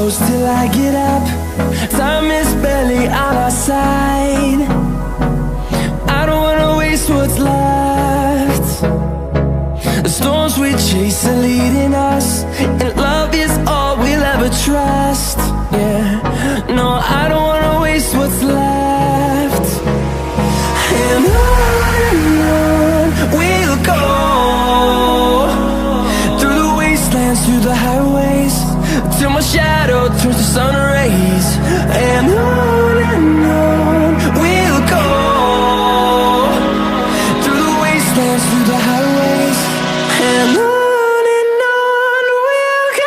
close till I get up. Time is barely on our side. I don't wanna waste what's left. The storms we chase are leading us, and love is all we'll ever trust. Yeah, no, I don't wanna waste what's left. And on we'll go, through the wastelands, through the highways, till my shadow turns to sun rays. And on we'll go, through the wastelands, through the highways, and on we'll go.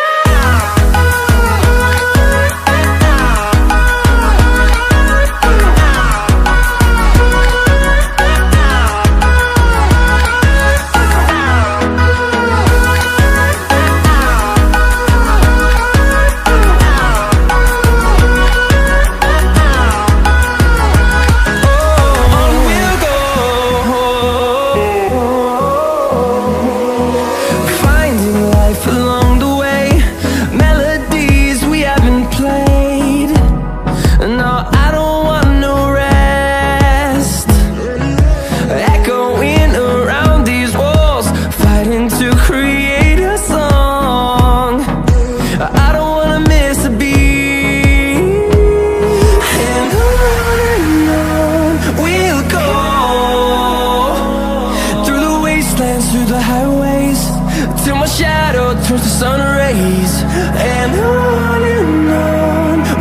Through the highways, till my shadow turns to sun rays. And on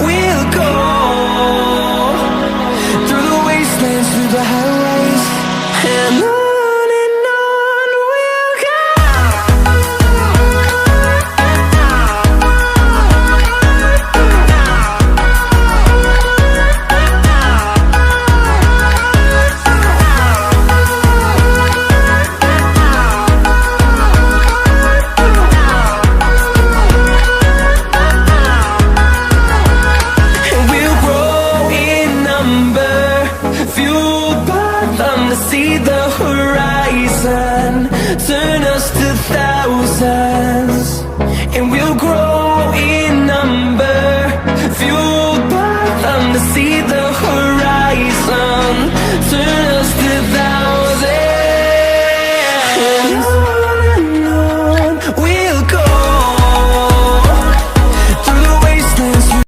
we'll go, through the wastelands, through the highways, and on we'll go. See the